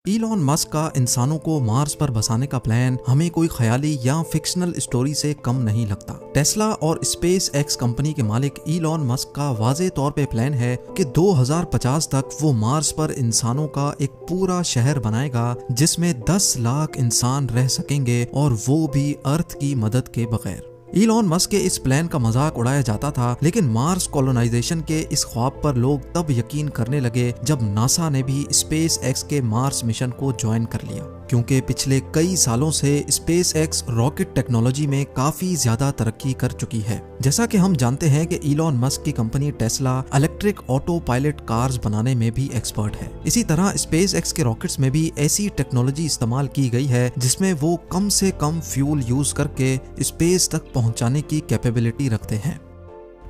Elon Musk का इंसानों को मार्स पर बसाने का प्लान हमें कोई ख्याली या फिक्शनल स्टोरी से कम नहीं लगता। टेस्ला और स्पेस एक्स कंपनी के मालिक इलॉन मस्क का वाज़े तौर पे प्लान है कि 2050 तक वो मार्स पर इंसानों का एक पूरा शहर बनाएगा जिसमें 10 लाख इंसान रह सकेंगे, और वो भी अर्थ की मदद के बगैर। इलॉन मस्क के इस प्लान का मजाक उड़ाया जाता था, लेकिन मार्स कॉलोनाइजेशन के इस ख्वाब पर लोग तब यकीन करने लगे जब नासा ने भी स्पेस एक्स के मार्स मिशन को ज्वाइन कर लिया। क्योंकि पिछले कई सालों से स्पेस एक्स रॉकेट टेक्नोलॉजी में काफी ज्यादा तरक्की कर चुकी है। जैसा कि हम जानते हैं कि इलॉन मस्क की company Tesla electric auto pilot cars बनाने में भी एक्सपर्ट है। इसी तरह स्पेस एक्स के रॉकेट्स में भी ऐसी टेक्नोलॉजी इस्तेमाल की गई है जिसमें वो कम से कम फ्यूल यूज करके स्पेस तक पहुंचाने की कैपेबिलिटी रखते हैं।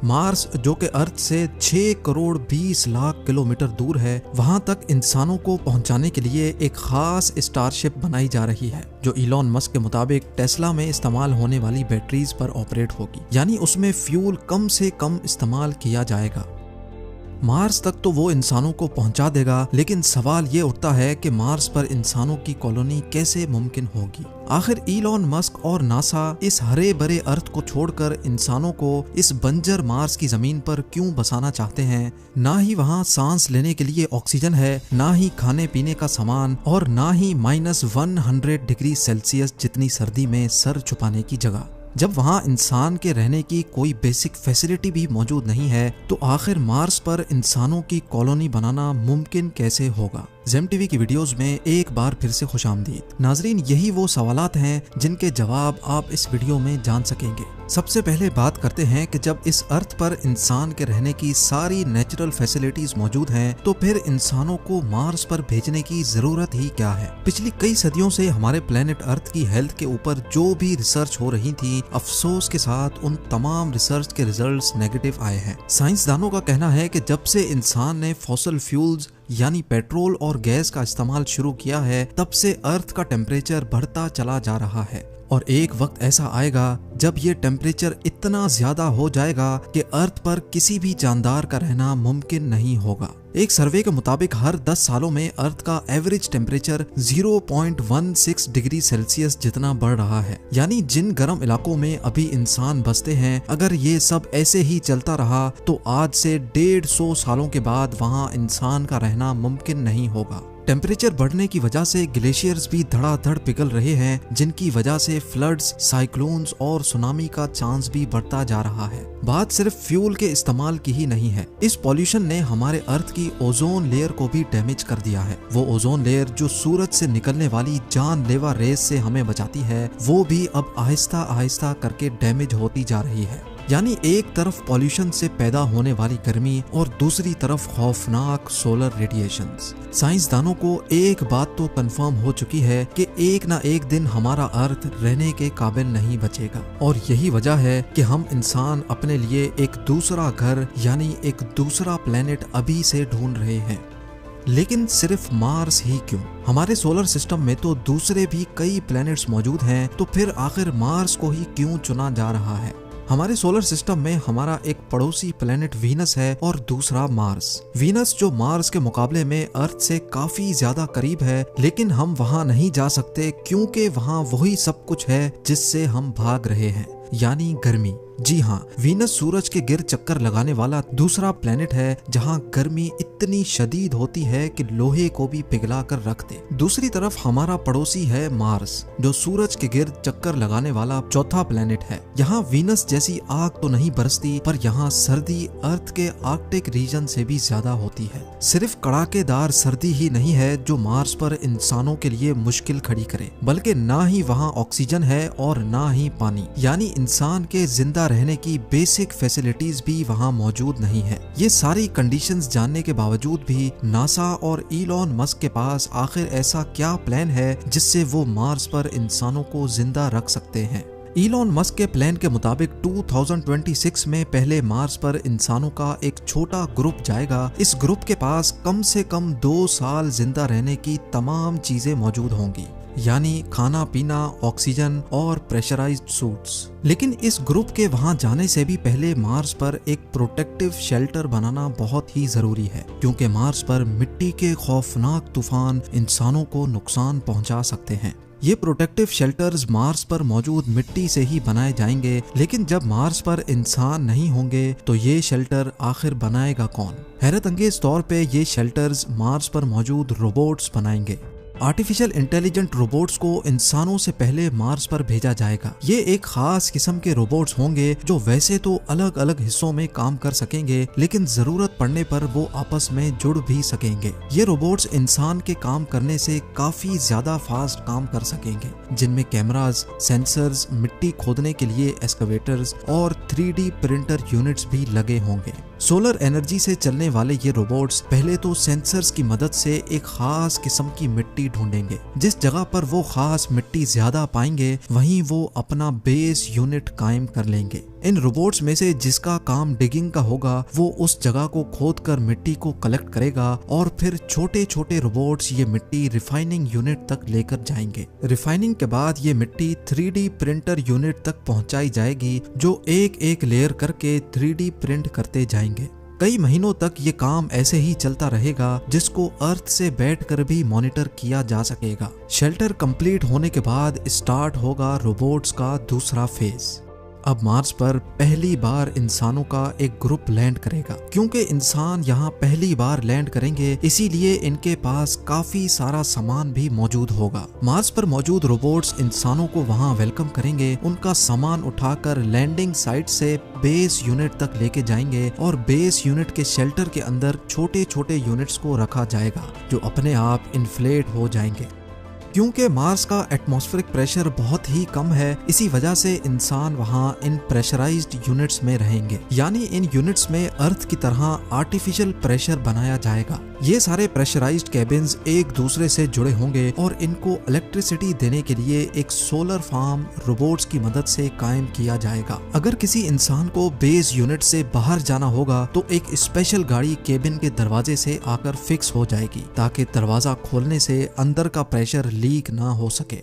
मार्स, जो कि अर्थ से 6 करोड़ 20 लाख किलोमीटर दूर है, वहां तक इंसानों को पहुंचाने के लिए एक खास स्टारशिप बनाई जा रही है जो इलॉन मस्क के मुताबिक टेस्ला में इस्तेमाल होने वाली बैटरीज पर ऑपरेट होगी, यानी उसमें फ्यूल कम से कम इस्तेमाल किया जाएगा। मार्स तक तो वो इंसानों को पहुंचा देगा, लेकिन सवाल ये उठता है कि मार्स पर इंसानों की कॉलोनी कैसे मुमकिन होगी। आखिर इलॉन मस्क और नासा इस हरे भरे अर्थ को छोड़कर इंसानों को इस बंजर मार्स की जमीन पर क्यों बसाना चाहते हैं? ना ही वहाँ सांस लेने के लिए ऑक्सीजन है, ना ही खाने पीने का सामान, और ना ही -100 डिग्री सेल्सियस जितनी सर्दी में सर छुपाने की जगह। जब वहाँ इंसान के रहने की कोई बेसिक फैसिलिटी भी मौजूद नहीं है, तो आखिर मार्स पर इंसानों की कॉलोनी बनाना मुमकिन कैसे होगा? ज़ेम टीवी की वीडियोस में एक बार फिर से खुशामदीद। नाजरीन, यही वो सवालात हैं जिनके जवाब आप इस वीडियो में जान सकेंगे। सबसे पहले बात करते हैं कि जब इस अर्थ पर इंसान के रहने की सारी नेचुरल फैसिलिटीज मौजूद हैं, तो फिर इंसानों को मार्स पर भेजने की जरूरत ही क्या है? पिछली कई सदियों से हमारे प्लेनेट अर्थ की हेल्थ के ऊपर जो भी रिसर्च हो रही थी, अफसोस के साथ उन तमाम रिसर्च के रिजल्ट्स नेगेटिव आए हैं। साइंसदानों का कहना है कि जब से इंसान ने फॉसिल फ्यूल्स यानी पेट्रोल और गैस का इस्तेमाल शुरू किया है, तब से अर्थ का टेम्परेचर बढ़ता चला जा रहा है, और एक वक्त ऐसा आएगा जब ये टेम्परेचर इतना ज्यादा हो जाएगा कि अर्थ पर किसी भी जानदार का रहना मुमकिन नहीं होगा। एक सर्वे के मुताबिक हर 10 सालों में अर्थ का एवरेज टेम्परेचर 0.16 डिग्री सेल्सियस जितना बढ़ रहा है। यानी जिन गर्म इलाकों में अभी इंसान बसते हैं, अगर ये सब ऐसे ही चलता रहा तो आज से 150 सालों के बाद वहाँ इंसान का रहना मुमकिन नहीं होगा। टेम्परेचर बढ़ने की वजह से ग्लेशियर्स भी धड़ाधड़ पिघल रहे हैं, जिनकी वजह से फ्लड्स, साइक्लोन्स और सुनामी का चांस भी बढ़ता जा रहा है। बात सिर्फ फ्यूल के इस्तेमाल की ही नहीं है। इस पॉल्यूशन ने हमारे अर्थ की ओजोन लेयर को भी डैमेज कर दिया है। वो ओजोन लेयर जो सूरज से निकलने वाली जानलेवा रेस से हमें बचाती है, वो भी अब आहिस्ता आहिस्ता करके डैमेज होती जा रही है। यानी एक तरफ पॉल्यूशन से पैदा होने वाली गर्मी और दूसरी तरफ खौफनाक सोलर रेडिएशंस। साइंसदानों को एक बात तो कंफर्म हो चुकी है कि एक ना एक दिन हमारा अर्थ रहने के काबिल नहीं बचेगा, और यही वजह है कि हम इंसान अपने लिए एक दूसरा घर यानी एक दूसरा प्लेनेट अभी से ढूंढ रहे हैं। लेकिन सिर्फ मार्स ही क्यों? हमारे सोलर सिस्टम में तो दूसरे भी कई प्लैनेट्स मौजूद हैं, तो फिर आखिर मार्स को ही क्यों चुना जा रहा है? हमारे सोलर सिस्टम में हमारा एक पड़ोसी प्लेनेट वीनस है और दूसरा मार्स। वीनस जो मार्स के मुकाबले में अर्थ से काफी ज्यादा करीब है, लेकिन हम वहां नहीं जा सकते क्योंकि वहां वही सब कुछ है जिससे हम भाग रहे हैं, यानी गर्मी। जी हाँ, वीनस सूरज के गिर्द चक्कर लगाने वाला दूसरा प्लेनेट है जहाँ गर्मी इतनी शदीद होती है कि लोहे को भी पिघला कर रख दे। दूसरी तरफ हमारा पड़ोसी है मार्स, जो सूरज के गिर्द चक्कर लगाने वाला चौथा प्लेनेट है। यहाँ वीनस जैसी आग तो नहीं बरसती, पर यहाँ सर्दी अर्थ के आर्कटिक रीजन से भी ज्यादा होती है। सिर्फ कड़ाकेदार सर्दी ही नहीं है जो मार्स पर इंसानों के लिए मुश्किल खड़ी करे, बल्कि ना ही वहाँ ऑक्सीजन है और ना ही पानी, यानी इंसान के जिंदा रहने की बेसिक फैसिलिटीज भी वहां मौजूद नहीं है। ये सारी कंडीशंस जानने के बावजूद भी नासा और इलॉन मस्क के पास आखिर ऐसा क्या प्लान है जिससे वो मार्स पर इंसानों को जिंदा रख सकते हैं? इलॉन मस्क के प्लान के मुताबिक 2026 में पहले मार्स पर इंसानों का एक छोटा ग्रुप जाएगा। इस ग्रुप के पास कम से कम 2 साल जिंदा रहने की तमाम चीजें मौजूद होंगी। यानी खाना पीना, ऑक्सीजन और प्रेशराइज्ड सूट्स। लेकिन इस ग्रुप के वहां जाने से भी पहले मार्स पर एक प्रोटेक्टिव शेल्टर बनाना बहुत ही जरूरी है, क्योंकि मार्स पर मिट्टी के खौफनाक तूफान इंसानों को नुकसान पहुंचा सकते हैं। ये प्रोटेक्टिव शेल्टर्स मार्स पर मौजूद मिट्टी से ही बनाए जाएंगे, लेकिन जब मार्स पर इंसान नहीं होंगे तो ये शेल्टर आखिर बनाएगा कौन? हैरत अंगेज तौर पे ये शेल्टर्स मार्स पर मौजूद रोबोट्स बनाएंगे। आर्टिफिशियल इंटेलिजेंट रोबोट्स को इंसानों से पहले मार्स पर भेजा जाएगा। ये एक खास किस्म के रोबोट्स होंगे जो वैसे तो अलग अलग हिस्सों में काम कर सकेंगे, लेकिन जरूरत पड़ने पर वो आपस में जुड़ भी सकेंगे। ये रोबोट्स इंसान के काम करने से काफी ज्यादा फास्ट काम कर सकेंगे, जिनमें कैमरास, सेंसर्स, मिट्टी खोदने के लिए एक्सकवेटर्स और 3D प्रिंटर यूनिट्स भी लगे होंगे। सोलर एनर्जी से चलने वाले ये रोबोट्स पहले तो सेंसर्स की मदद से एक खास किस्म की मिट्टी ढूंढेंगे। जिस जगह पर वो खास मिट्टी ज्यादा पाएंगे वहीं वो अपना बेस यूनिट कायम कर लेंगे। इन रोबोट्स में से जिसका काम डिगिंग का होगा वो उस जगह को खोदकर मिट्टी को कलेक्ट करेगा और फिर छोटे छोटे रोबोट्स ये मिट्टी रिफाइनिंग यूनिट तक लेकर जाएंगे। रिफाइनिंग के बाद ये मिट्टी 3D प्रिंटर यूनिट तक पहुंचाई जाएगी, जो एक एक लेयर करके 3D प्रिंट करते जाएंगे। कई महीनों तक ये काम ऐसे ही चलता रहेगा, जिसको अर्थ से बैठकर भी मॉनिटर किया जा सकेगा। शेल्टर कंप्लीट होने के बाद स्टार्ट होगा रोबोट्स का दूसरा फेज। अब मार्स पर पहली बार इंसानों का एक ग्रुप लैंड करेगा। क्योंकि इंसान यहाँ पहली बार लैंड करेंगे, इसीलिए इनके पास काफी सारा सामान भी मौजूद होगा। मार्स पर मौजूद रोबोट्स इंसानों को वहाँ वेलकम करेंगे, उनका सामान उठाकर लैंडिंग साइट से बेस यूनिट तक लेके जाएंगे और बेस यूनिट के शेल्टर के अंदर छोटे छोटे यूनिट्स को रखा जाएगा, जो अपने आप इन्फ्लेट हो जाएंगे। क्योंकि मार्स का एटमॉस्फेरिक प्रेशर बहुत ही कम है, इसी वजह से इंसान वहाँ इन प्रेशराइज्ड यूनिट्स में रहेंगे। यानी इन यूनिट्स में अर्थ की तरह आर्टिफिशियल प्रेशर बनाया जाएगा। ये सारे प्रेशराइज्ड केबिन्स एक दूसरे से जुड़े होंगे और इनको इलेक्ट्रिसिटी देने के लिए एक सोलर फार्म रोबोट्स की मदद से कायम किया जाएगा। अगर किसी इंसान को बेस यूनिट से बाहर जाना होगा तो एक स्पेशल गाड़ी केबिन के दरवाजे से आकर फिक्स हो जाएगी, ताकि दरवाजा खोलने से अंदर का प्रेशर लीक ना हो सके।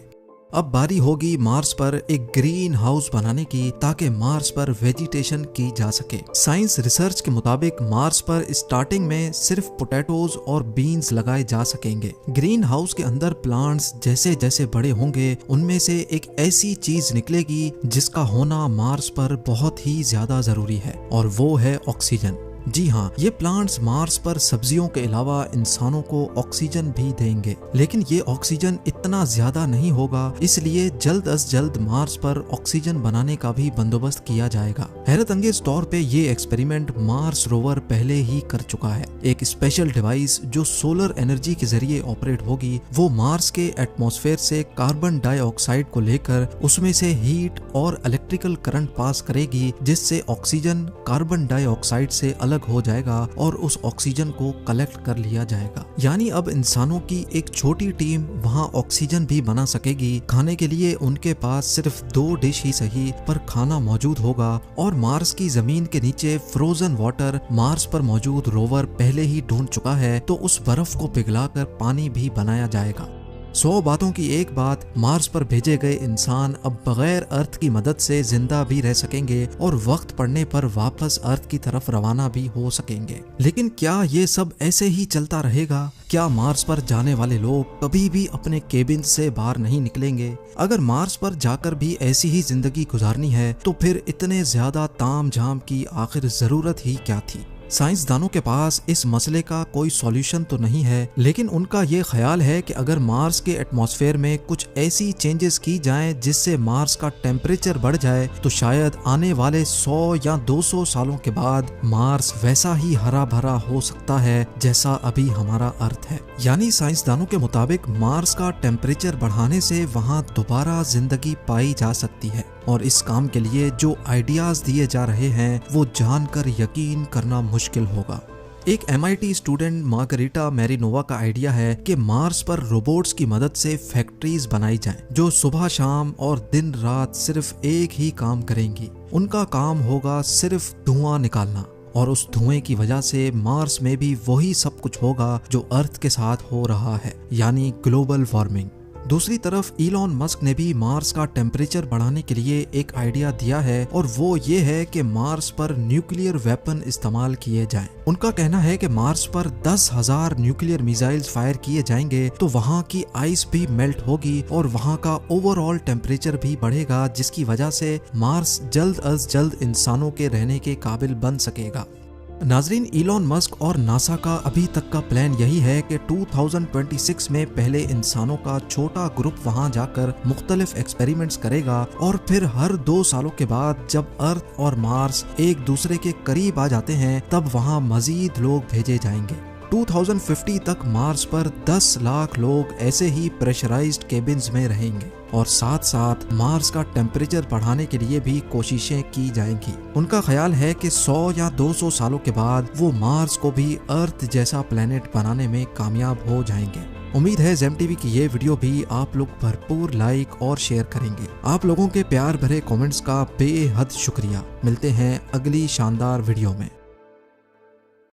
अब बारी होगी मार्स पर एक ग्रीन हाउस बनाने की, ताकि मार्स पर वेजिटेशन की जा सके। साइंस रिसर्च के मुताबिक मार्स पर स्टार्टिंग में सिर्फ पोटैटोज और बीन्स लगाए जा सकेंगे। ग्रीन हाउस के अंदर प्लांट्स जैसे जैसे बड़े होंगे, उनमें से एक ऐसी चीज निकलेगी जिसका होना मार्स पर बहुत ही ज्यादा जरूरी है, और वो है ऑक्सीजन। जी हाँ, ये प्लांट्स मार्स पर सब्जियों के अलावा इंसानों को ऑक्सीजन भी देंगे, लेकिन ये ऑक्सीजन इतना ज्यादा नहीं होगा, इसलिए जल्द अज जल्द मार्स पर ऑक्सीजन बनाने का भी बंदोबस्त किया जाएगा। हैरत अंगेज तौर पे ये एक्सपेरिमेंट मार्स रोवर पहले ही कर चुका है। एक स्पेशल डिवाइस जो सोलर एनर्जी के जरिए ऑपरेट होगी, वो मार्स के एटमॉस्फेयर से कार्बन डाइऑक्साइड को लेकर उसमें से हीट और इलेक्ट्रिकल करंट पास करेगी, जिससे ऑक्सीजन कार्बन डाइऑक्साइड से अलग हो जाएगा और उस ऑक्सीजन को कलेक्ट कर लिया जाएगा। यानी अब इंसानों की एक छोटी टीम वहां ऑक्सीजन भी बना सकेगी। खाने के लिए उनके पास सिर्फ 2 डिश ही सही, पर खाना मौजूद होगा। और मार्स की जमीन के नीचे फ्रोजन वाटर मार्स पर मौजूद रोवर पहले ही ढूंढ चुका है, तो उस बर्फ को पिघलाकर पानी भी बनाया जाएगा। 100 बातों की एक बात, मार्स पर भेजे गए इंसान अब बगैर अर्थ की मदद से जिंदा भी रह सकेंगे और वक्त पड़ने पर वापस अर्थ की तरफ रवाना भी हो सकेंगे। लेकिन क्या ये सब ऐसे ही चलता रहेगा? क्या मार्स पर जाने वाले लोग कभी भी अपने केबिन से बाहर नहीं निकलेंगे? अगर मार्स पर जाकर भी ऐसी ही जिंदगी गुजारनी है, तो फिर इतने ज्यादा ताम झाम की आखिर जरूरत ही क्या थी? साइंसदानों के पास इस मसले का कोई सॉल्यूशन तो नहीं है, लेकिन उनका ये ख्याल है कि अगर मार्स के एटमॉस्फेयर में कुछ ऐसी चेंजेस की जाएं जिससे मार्स का टेम्परेचर बढ़ जाए, तो शायद आने वाले 100 या 200 सालों के बाद मार्स वैसा ही हरा भरा हो सकता है जैसा अभी हमारा अर्थ है। यानी साइंसदानों के मुताबिक मार्स का टेम्परेचर बढ़ाने से वहाँ दोबारा जिंदगी पाई जा सकती है, और इस काम के लिए जो आइडियाज दिए जा रहे हैं वो जानकर यकीन करना मुश्किल होगा। एक MIT स्टूडेंट मार्गरीटा मैरिनोवा का आइडिया है कि मार्स पर रोबोट्स की मदद से फैक्ट्रीज बनाई जाएं, जो सुबह शाम और दिन रात सिर्फ एक ही काम करेंगी। उनका काम होगा सिर्फ धुआं निकालना, और उस धुएं की वजह से मार्स में भी वही सब कुछ होगा जो अर्थ के साथ हो रहा है, यानी ग्लोबल वार्मिंग। दूसरी तरफ इलॉन मस्क ने भी मार्स का टेम्परेचर बढ़ाने के लिए एक आइडिया दिया है और वो ये है कि मार्स पर न्यूक्लियर वेपन इस्तेमाल किए जाएं। उनका कहना है कि मार्स पर 10,000 न्यूक्लियर मिसाइल्स फायर किए जाएंगे तो वहाँ की आइस भी मेल्ट होगी और वहाँ का ओवरऑल टेम्परेचर भी बढ़ेगा, जिसकी वजह से मार्स जल्द अज जल्द इंसानों के रहने के काबिल बन सकेगा। नाजरीन, इलॉन मस्क और नासा का अभी तक का प्लान यही है कि 2026 में पहले इंसानों का छोटा ग्रुप वहां जाकर मुख्तलिफ एक्सपेरिमेंट्स करेगा और फिर हर 2 सालों के बाद जब अर्थ और मार्स एक दूसरे के करीब आ जाते हैं तब वहां मजीद लोग भेजे जाएंगे। 2050 तक मार्स पर 10 लाख लोग ऐसे ही प्रेशराइज्ड केबिन्स में रहेंगे और साथ साथ मार्स का टेम्परेचर बढ़ाने के लिए भी कोशिशें की जाएंगी। उनका ख्याल है कि 100 या 200 सालों के बाद वो मार्स को भी अर्थ जैसा प्लेनेट बनाने में कामयाब हो जाएंगे। उम्मीद है ज़ेम टीवी की ये वीडियो भी आप लोग भरपूर लाइक और शेयर करेंगे। आप लोगों के प्यार भरे कमेंट्स का बेहद शुक्रिया। मिलते हैं अगली शानदार वीडियो में।